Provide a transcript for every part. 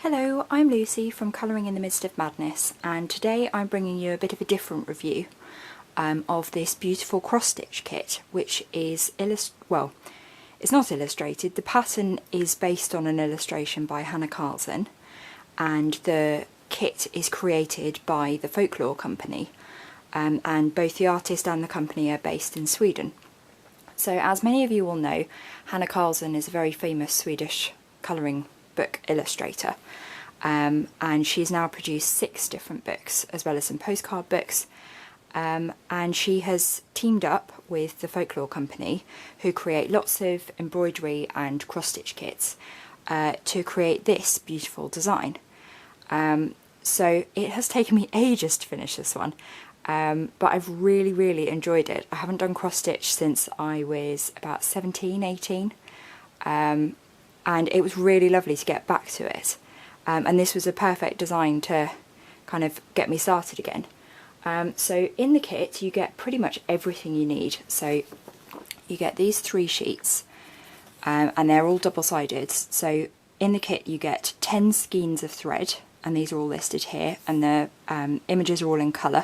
Hello, I'm Lucy from Colouring in the Midst of Madness, and today I'm bringing you a bit of a different review of this beautiful cross-stitch kit, which is it's not illustrated. The pattern is based on an illustration by Hanna Karlzon, and the kit is created by the Folklore company, and both the artist and the company are based in Sweden. So as many of you will know, Hanna Karlzon is a very famous Swedish colouring book illustrator, and she's now produced 6 different books as well as some postcard books, and she has teamed up with the Folklore company, who create lots of embroidery and cross-stitch kits, to create this beautiful design. So it has taken me ages to finish this one, but I've really enjoyed it. I haven't done cross-stitch since I was about 17, 18, and it was really lovely to get back to it, and this was a perfect design to kind of get me started again. So in the kit you get pretty much everything you need. So you get these 3 sheets, and they're all double-sided. So in the kit you get 10 skeins of thread, and these are all listed here, and the images are all in colour,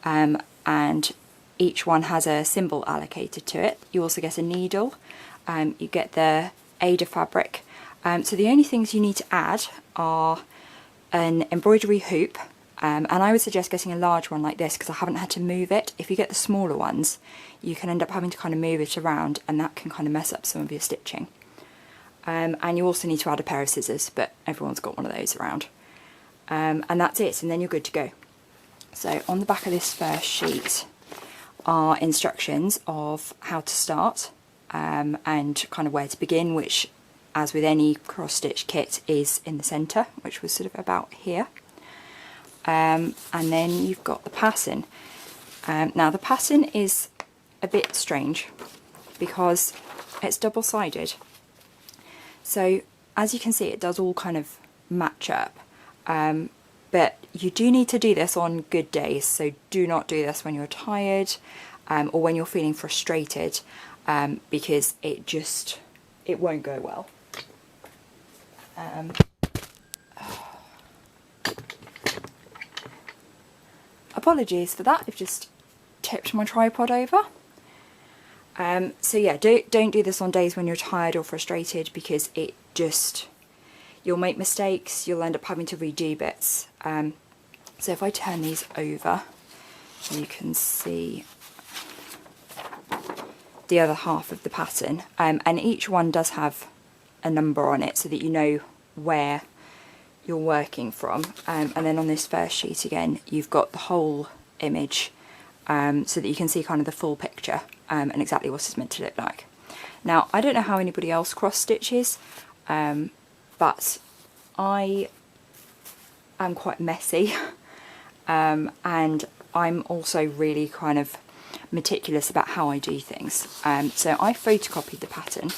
and each one has a symbol allocated to it. You also get a needle, you get the Ada fabric. So the only things you need to add are an embroidery hoop, and I would suggest getting a large one like this because I haven't had to move it. If you get the smaller ones, you can end up having to kind of move it around, and that can kind of mess up some of your stitching. And you also need to add a pair of scissors, but everyone's got one of those around. And that's it, and then you're good to go. So on the back of this first sheet are instructions of how to start, and kind of where to begin, which, as with any cross-stitch kit, is in the centre, which was sort of about here. And then you've got the pattern. Now the pattern is a bit strange because it's double-sided. So as you can see, it does all kind of match up, but you do need to do this on good days, so do not do this when you're tired, or when you're feeling frustrated, because it won't go well. Apologies for that, I've just tipped my tripod over. So yeah, don't do this on days when you're tired or frustrated, because you'll make mistakes, you'll end up having to redo bits. So if I turn these over, you can see the other half of the pattern, and each one does have a number on it so that you know where you're working from. And then on this first sheet again, you've got the whole image, so that you can see kind of the full picture, and exactly what it's meant to look like. Now I don't know how anybody else cross stitches, but I am quite messy, and I'm also really kind of meticulous about how I do things. So I photocopied the pattern,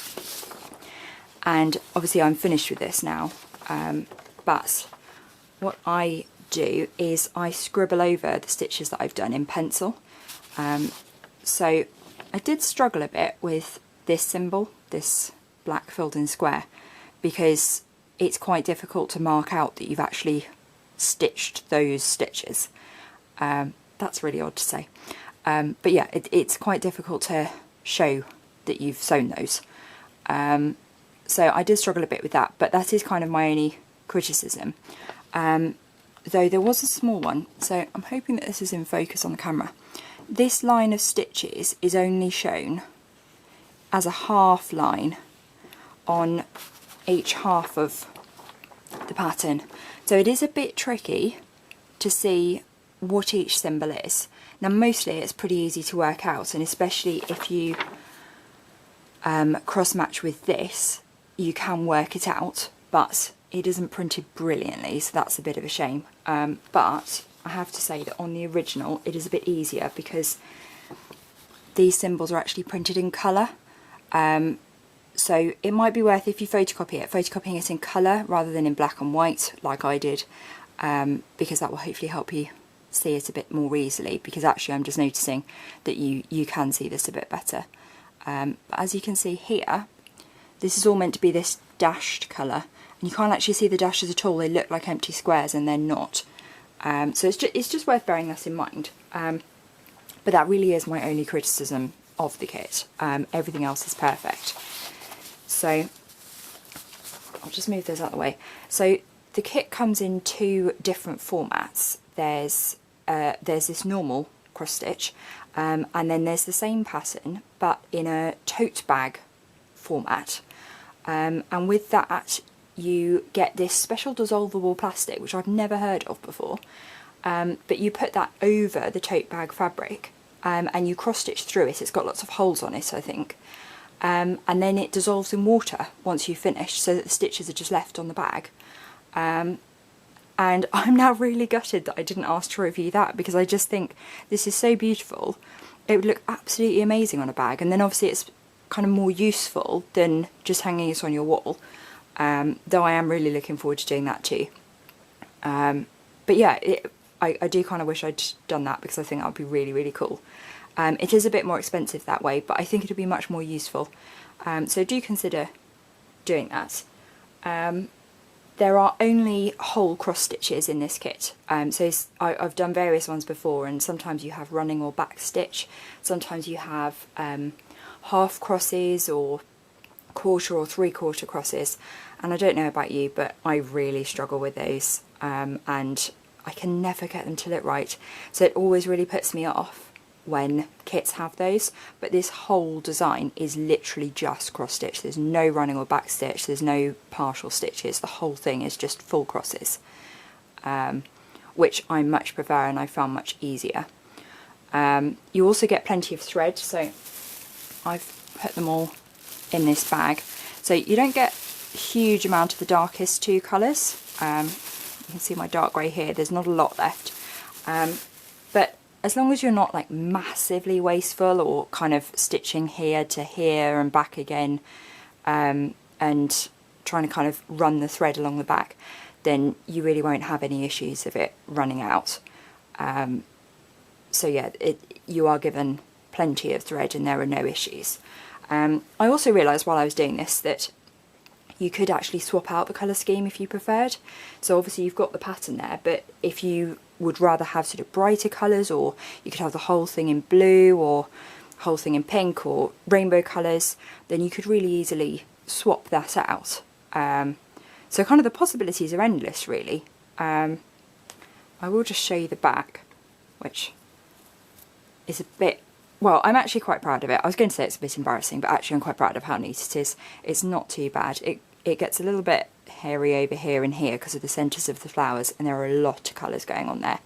and obviously I'm finished with this now, but what I do is I scribble over the stitches that I've done in pencil. So I did struggle a bit with this symbol, this black filled in square, because it's quite difficult to mark out that you've actually stitched those stitches. That's really odd to say. But yeah, it's quite difficult to show that you've sewn those. So I did struggle a bit with that, but that is kind of my only criticism. Though there was a small one, so I'm hoping that this is in focus on the camera. This line of stitches is only shown as a half line on each half of the pattern. So it is a bit tricky to see what each symbol is. Now mostly it's pretty easy to work out, and especially if you cross match with this, you can work it out, but it isn't printed brilliantly, so that's a bit of a shame. But I have to say that on the original it is a bit easier because these symbols are actually printed in colour. So it might be worth, if you photocopying it in colour rather than in black and white like I did, because that will hopefully help you see it a bit more easily, because actually I'm just noticing that you can see this a bit better. But as you can see here, this is all meant to be this dashed colour, and you can't actually see the dashes at all. They look like empty squares and they're not. So it's just worth bearing that in mind. But that really is my only criticism of the kit. Everything else is perfect. So I'll just move those out of the way. So the kit comes in two different formats. There's this normal cross stitch, and then there's the same pattern but in a tote bag format. And with that you get this special dissolvable plastic, which I've never heard of before. But you put that over the tote bag fabric, and you cross stitch through it. It's got lots of holes on it, I think. And then it dissolves in water once you've finished, so that the stitches are just left on the bag. And I'm now really gutted that I didn't ask to review that, because I just think this is so beautiful. It would look absolutely amazing on a bag, and then obviously it's kind of more useful than just hanging it on your wall. Though I am really looking forward to doing that too. But yeah, I do kind of wish I'd done that, because I think that would be really, really cool. It is a bit more expensive that way, but I think it would be much more useful. So do consider doing that. There are only whole cross stitches in this kit. So I've done various ones before, and sometimes you have running or back stitch. Sometimes you have half crosses or quarter or three-quarter crosses. And I don't know about you, but I really struggle with those. And I can never get them to look right. So it always really puts me off when kits have those. But this whole design is literally just cross stitch. There's no running or back stitch, there's no partial stitches. The whole thing is just full crosses, which I much prefer and I found much easier. You also get plenty of thread, so I've put them all in this bag. So you don't get a huge amount of the darkest two colours. You can see my dark grey here, there's not a lot left. But as long as you're not like massively wasteful or kind of stitching here to here and back again, and trying to kind of run the thread along the back, then you really won't have any issues of it running out. So yeah, you are given plenty of thread and there are no issues. I also realised while I was doing this that you could actually swap out the colour scheme if you preferred. So obviously you've got the pattern there, but if you would rather have sort of brighter colours, or you could have the whole thing in blue or whole thing in pink or rainbow colours, then you could really easily swap that out. So kind of the possibilities are endless really. I will just show you the back, which is a bit, well, I'm actually quite proud of it. I was going to say it's a bit embarrassing, but actually I'm quite proud of how neat it is. It's not too bad. It gets a little bit hairy over here and here because of the centres of the flowers, and there are a lot of colours going on there.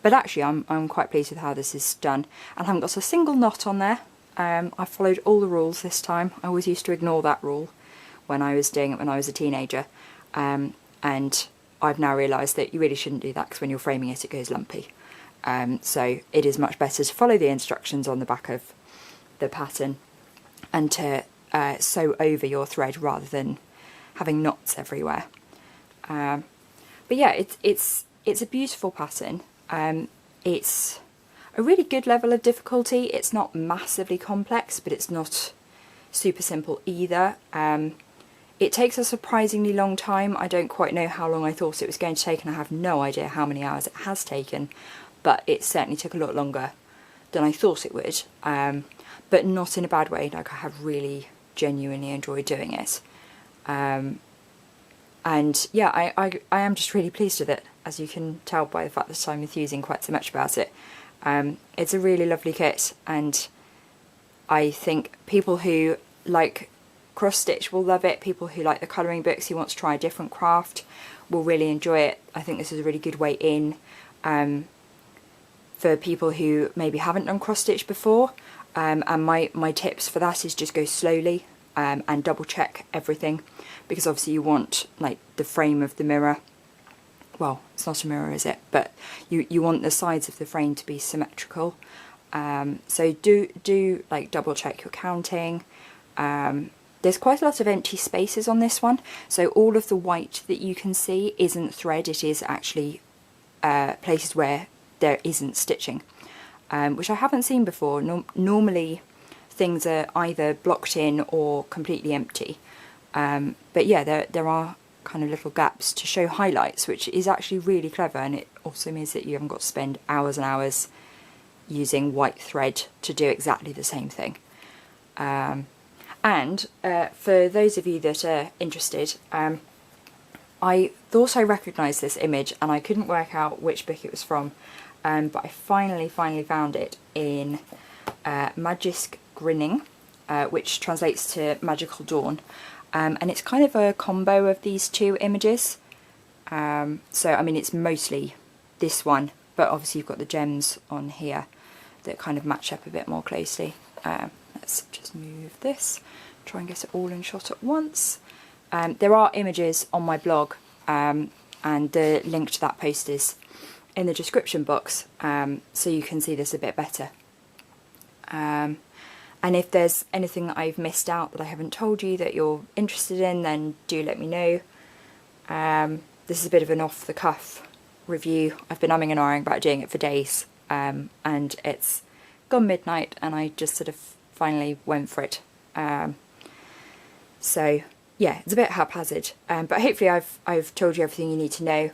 But actually I'm quite pleased with how this is done, and I haven't got a single knot on there. I followed all the rules this time. I always used to ignore that rule when I was doing it when I was a teenager, and I've now realised that you really shouldn't do that, because when you're framing it, it goes lumpy. So it is much better to follow the instructions on the back of the pattern and to sew over your thread rather than having knots everywhere. But yeah, it's a beautiful pattern. It's a really good level of difficulty. It's not massively complex, but it's not super simple either. It takes a surprisingly long time. I don't quite know how long I thought it was going to take, and I have no idea how many hours it has taken, but it certainly took a lot longer than I thought it would, but not in a bad way. Like, I have really genuinely enjoyed doing it. And yeah, I am just really pleased with it, as you can tell by the fact that I'm enthusing quite so much about it. It's a really lovely kit, and I think people who like cross stitch will love it. People who like the colouring books, who want to try a different craft, will really enjoy it. I think this is a really good way in. For people who maybe haven't done cross stitch before, and my tips for that is just go slowly, and double check everything, because obviously you want like the frame of the mirror, well, it's not a mirror, is it, but you want the sides of the frame to be symmetrical. So do like double check your counting. There's quite a lot of empty spaces on this one, so all of the white that you can see isn't thread, it is actually places where there isn't stitching, which I haven't seen before. Normally things are either blocked in or completely empty, But yeah, there are kind of little gaps to show highlights, which is actually really clever, and it also means that you haven't got to spend hours and hours using white thread to do exactly the same thing. And for those of you that are interested, I thought I recognised this image and I couldn't work out which book it was from, but I finally found it in Magisk Grinning, which translates to Magical Dawn, and it's kind of a combo of these two images. So I mean, it's mostly this one, but obviously you've got the gems on here that kind of match up a bit more closely. Let's just move this, try and get it all in shot at once. There are images on my blog, and the link to that post is in the description box, so you can see this a bit better. And if there's anything that I've missed out that I haven't told you that you're interested in, then do let me know. This is a bit of an off-the-cuff review. I've been umming and ahhing about doing it for days, and it's gone midnight and I just sort of finally went for it. So yeah, it's a bit haphazard, but hopefully I've told you everything you need to know.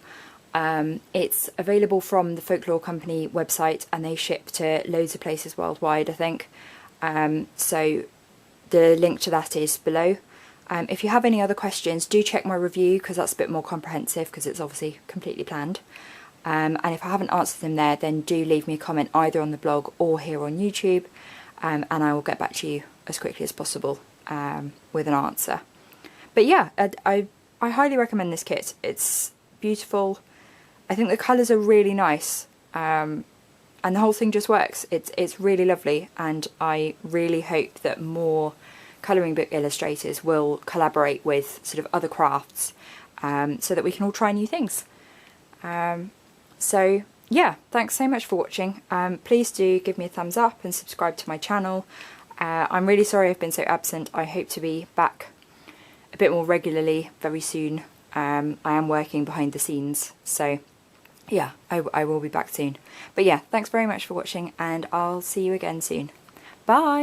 It's available from the Folklore company website, and they ship to loads of places worldwide, I think. So the link to that is below. If you have any other questions, do check my review, because that's a bit more comprehensive, because it's obviously completely planned. And if I haven't answered them there, then do leave me a comment either on the blog or here on YouTube, and I will get back to you as quickly as possible with an answer. But yeah, I highly recommend this kit. It's beautiful. I think the colours are really nice, and the whole thing just works. It's really lovely, and I really hope that more colouring book illustrators will collaborate with sort of other crafts, so that we can all try new things. So yeah, thanks so much for watching. Please do give me a thumbs up and subscribe to my channel. I'm really sorry I've been so absent. I hope to be back a bit more regularly very soon. I am working behind the scenes, so yeah, I will be back soon. But yeah, thanks very much for watching, and I'll see you again soon. Bye!